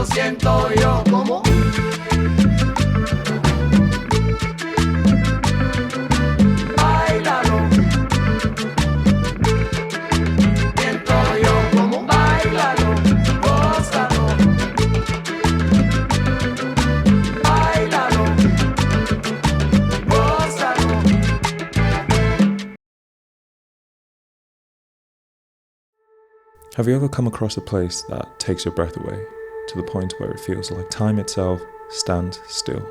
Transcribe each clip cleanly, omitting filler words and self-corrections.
siento yo. ¿Cómo? Báilalo. Siento yo. ¿Cómo? Báilalo. Gózalo. Báilalo. Gózalo. Have you ever come across a place that takes your breath away, to the point where it feels like time itself stands still?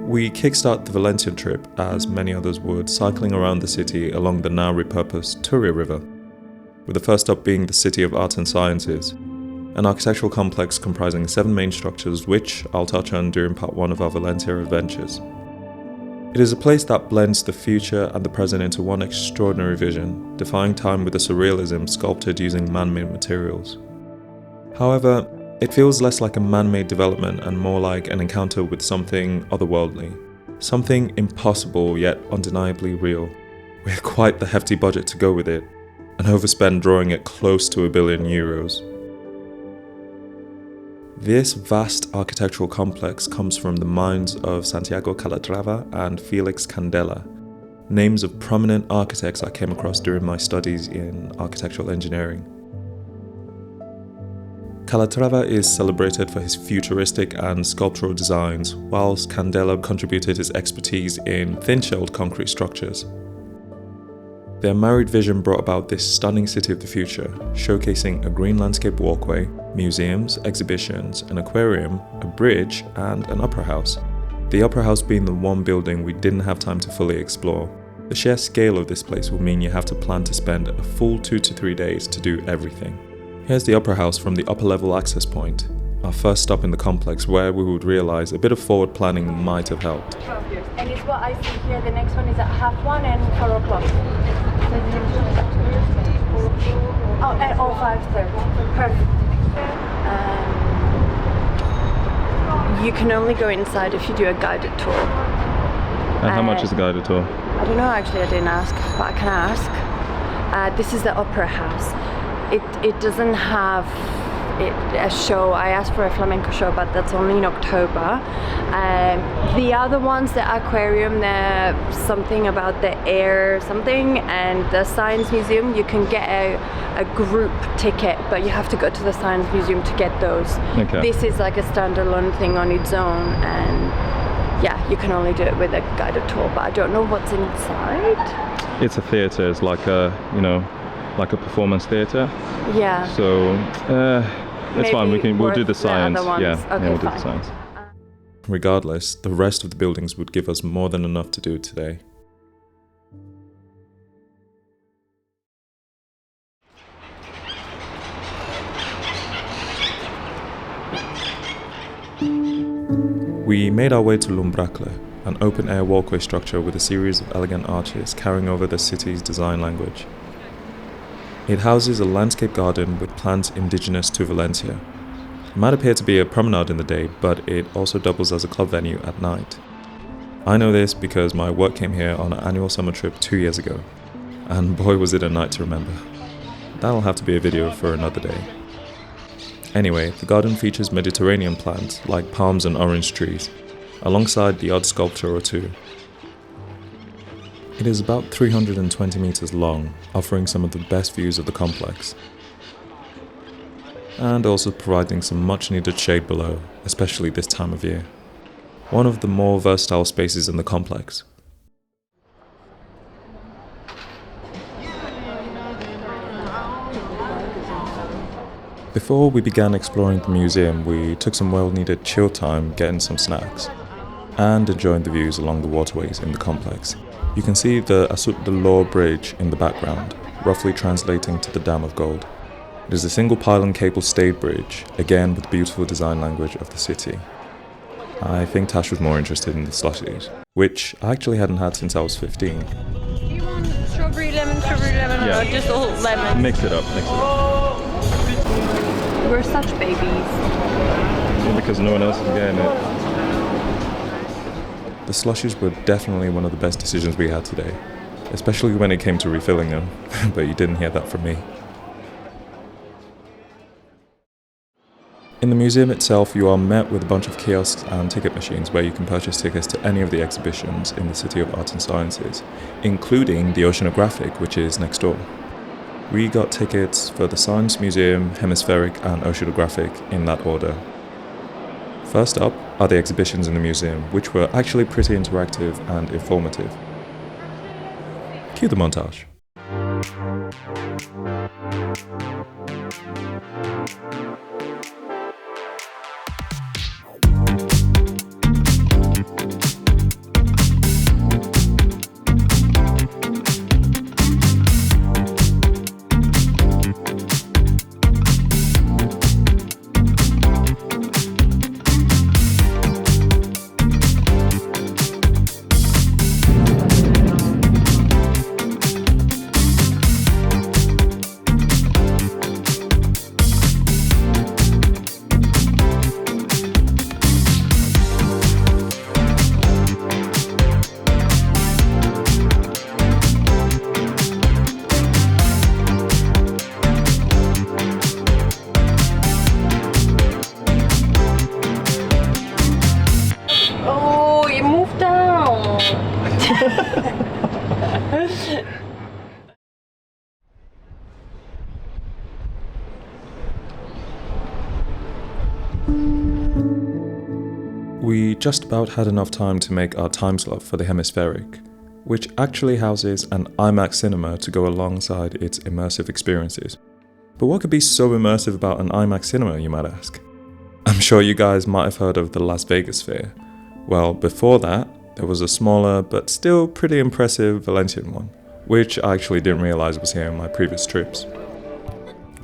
We kickstart the Valencian trip, as many others would, cycling around the city along the now repurposed Turia River, with the first stop being the City of Arts and Sciences, an architectural complex comprising 7 main structures which I'll touch on during part 1 of our Valencia adventures. It is a place that blends the future and the present into one extraordinary vision, defying time with a surrealism sculpted using man-made materials. However, it feels less like a man-made development and more like an encounter with something otherworldly, something impossible yet undeniably real, with quite the hefty budget to go with it, an overspend drawing it close to €1 billion. This vast architectural complex comes from the minds of Santiago Calatrava and Felix Candela, names of prominent architects I came across during my studies in architectural engineering. Calatrava is celebrated for his futuristic and sculptural designs, whilst Candela contributed his expertise in thin-shelled concrete structures. Their married vision brought about this stunning city of the future, showcasing a green landscape walkway, museums, exhibitions, an aquarium, a bridge, and an opera house. The opera house being the one building we didn't have time to fully explore. The sheer scale of this place will mean you have to plan to spend a full 2 to 3 days to do everything. Here's the opera house from the upper level access point, our first stop in the complex where we would realise a bit of forward planning might have helped. And it's what I see here, the next one is at 1:30 and 4 o'clock. Oh, and 5:30. Perfect. You can only go inside if you do a guided tour. And how much is a guided tour? I don't know, actually I didn't ask, but I can ask. This is the opera house. It doesn't have a show. I asked for a flamenco show, but that's only in October. The other ones, the aquarium, the something about the air, something, and the science museum, you can get a group ticket, but you have to go to the science museum to get those. Okay. This is like a standalone thing on its own, and yeah, you can only do it with a guided tour, but I don't know what's inside. It's a theatre, it's like a performance theatre. Yeah. So it's fine. We'll do the science. Okay, we'll do fine. the science. Regardless, the rest of the buildings would give us more than enough to do today. We made our way to L'Umbracle, an open-air walkway structure with a series of elegant arches carrying over the city's design language. It houses a landscape garden with plants indigenous to Valencia. It might appear to be a promenade in the day, but it also doubles as a club venue at night. I know this because my work came here on an annual summer trip 2 years ago, and boy was it a night to remember. That'll have to be a video for another day. Anyway, the garden features Mediterranean plants like palms and orange trees, alongside the odd sculpture or two. It is about 320 meters long, offering some of the best views of the complex, and also providing some much needed shade below, especially this time of year. One of the more versatile spaces in the complex. Before we began exploring the museum, we took some well-needed chill time getting some snacks and enjoying the views along the waterways in the complex. You can see the Asut Delor Bridge in the background, roughly translating to the Dam of Gold. It is a single pylon cable stayed bridge, again with the beautiful design language of the city. I think Tash was more interested in the slushies, which I actually hadn't had since I was 15. Do you want strawberry lemon, Yeah. or just all lemon? Mix it up. We're such babies. Because no one else is getting it. The slushies were definitely one of the best decisions we had today, especially when it came to refilling them, but you didn't hear that from me. In the museum itself, you are met with a bunch of kiosks and ticket machines where you can purchase tickets to any of the exhibitions in the City of Arts and Sciences, including the Oceanographic, which is next door. We got tickets for the Science Museum, Hemispheric and Oceanographic in that order. First up are the exhibitions in the museum, which were actually pretty interactive and informative. Cue the montage. Oh, you moved down. We just about had enough time to make our time slot for the Hemispheric, which actually houses an IMAX cinema to go alongside its immersive experiences. But what could be so immersive about an IMAX cinema, you might ask? I'm sure you guys might have heard of the Las Vegas Sphere. Well, before that, there was a smaller but still pretty impressive Valencian one, which I actually didn't realize was here in my previous trips.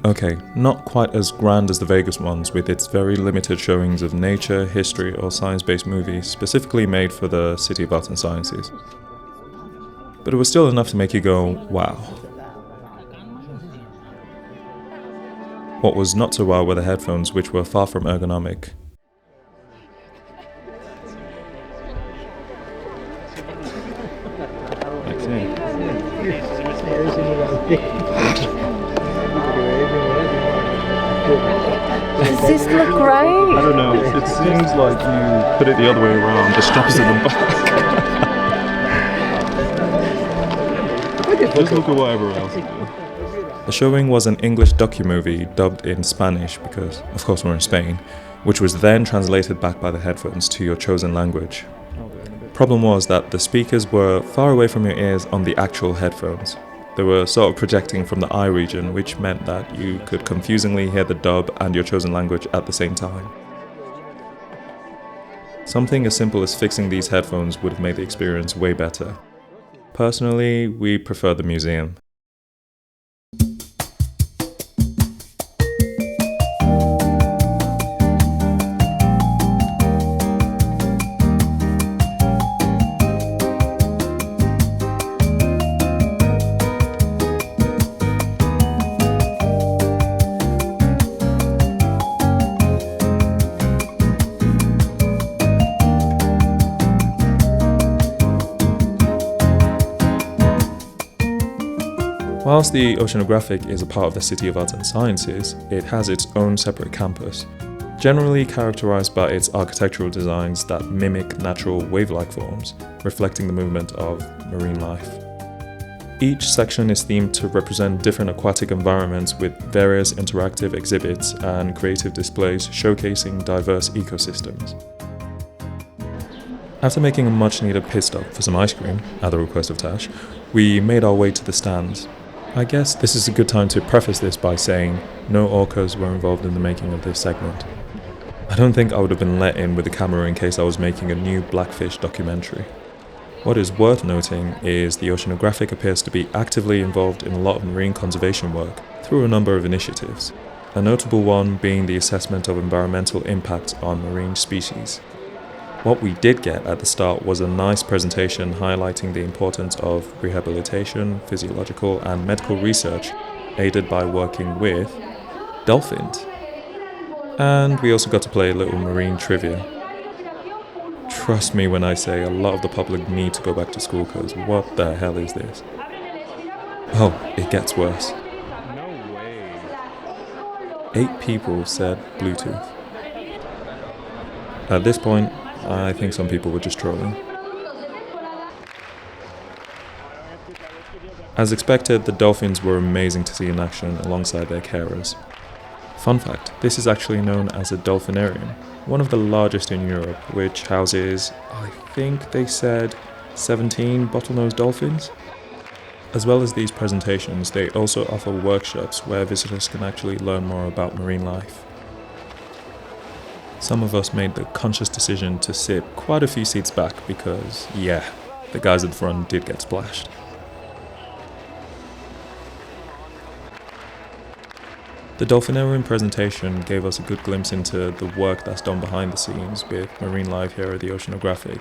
Okay, not quite as grand as the Vegas ones, with its very limited showings of nature, history or science-based movies specifically made for the City of Arts and Sciences. But it was still enough to make you go, wow. What was not so wow were the headphones, which were far from ergonomic. Does this look right? I don't know, it seems like you put it the other way around, the straps in the back. Just look at whatever else you do. The showing was an English docu-movie dubbed in Spanish because, of course, we're in Spain, which was then translated back by the headphones to your chosen language. Problem was that the speakers were far away from your ears on the actual headphones. They were sort of projecting from the eye region, which meant that you could confusingly hear the dub and your chosen language at the same time. Something as simple as fixing these headphones would have made the experience way better. Personally, we prefer the museum. Whilst the Oceanographic is a part of the City of Arts and Sciences, it has its own separate campus, generally characterized by its architectural designs that mimic natural wave-like forms, reflecting the movement of marine life. Each section is themed to represent different aquatic environments with various interactive exhibits and creative displays showcasing diverse ecosystems. After making a much-needed pit stop for some ice cream, at the request of Tash, we made our way to the stands. I guess this is a good time to preface this by saying no orcas were involved in the making of this segment. I don't think I would have been let in with the camera in case I was making a new blackfish documentary. What is worth noting is the oceanographic appears to be actively involved in a lot of marine conservation work through a number of initiatives, a notable one being the assessment of environmental impacts on marine species. What we did get at the start was a nice presentation highlighting the importance of rehabilitation, physiological and medical research aided by working with dolphins. And we also got to play a little marine trivia. Trust me when I say a lot of the public need to go back to school because what the hell is this? Oh, it gets worse. 8 people said Bluetooth. At this point, I think some people were just trolling. As expected, the dolphins were amazing to see in action alongside their carers. Fun fact, this is actually known as a dolphinarium, one of the largest in Europe, which houses, I think they said, 17 bottlenose dolphins. As well as these presentations, they also offer workshops where visitors can actually learn more about marine life. Some of us made the conscious decision to sit quite a few seats back because, yeah, the guys at the front did get splashed. The dolphinarium presentation gave us a good glimpse into the work that's done behind the scenes with marine life here at the Oceanographic.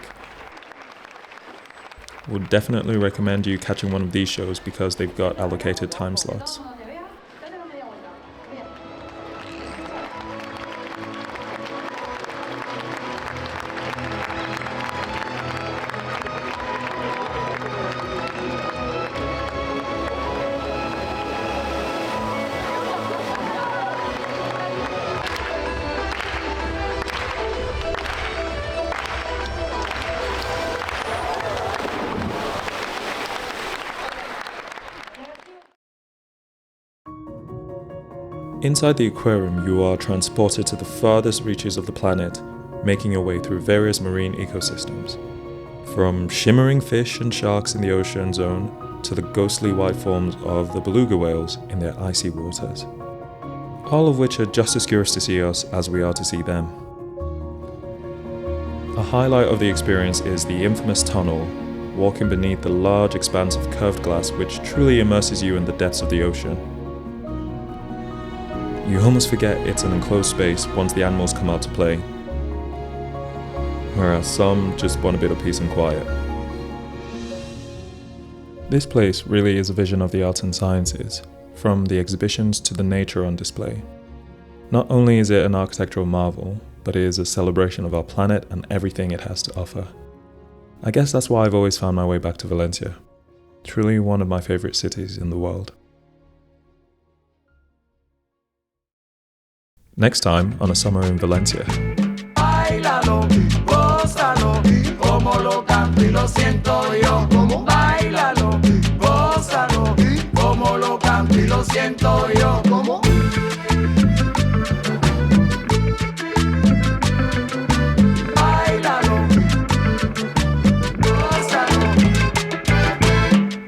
Would definitely recommend you catching one of these shows because they've got allocated time slots. Inside the aquarium, you are transported to the farthest reaches of the planet, making your way through various marine ecosystems. From shimmering fish and sharks in the ocean zone to the ghostly white forms of the beluga whales in their icy waters. All of which are just as curious to see us as we are to see them. A highlight of the experience is the infamous tunnel, walking beneath the large expanse of curved glass which truly immerses you in the depths of the ocean. You almost forget it's an enclosed space once the animals come out to play, whereas some just want a bit of peace and quiet. This place really is a vision of the arts and sciences, from the exhibitions to the nature on display. Not only is it an architectural marvel, but it is a celebration of our planet and everything it has to offer. I guess that's why I've always found my way back to Valencia. Truly one of my favorite cities in the world. Next time on A Summer in Valencia. Báilalo, gózalo, como lo canto y lo siento yo. Báilalo, gózalo, como lo canto y lo siento yo.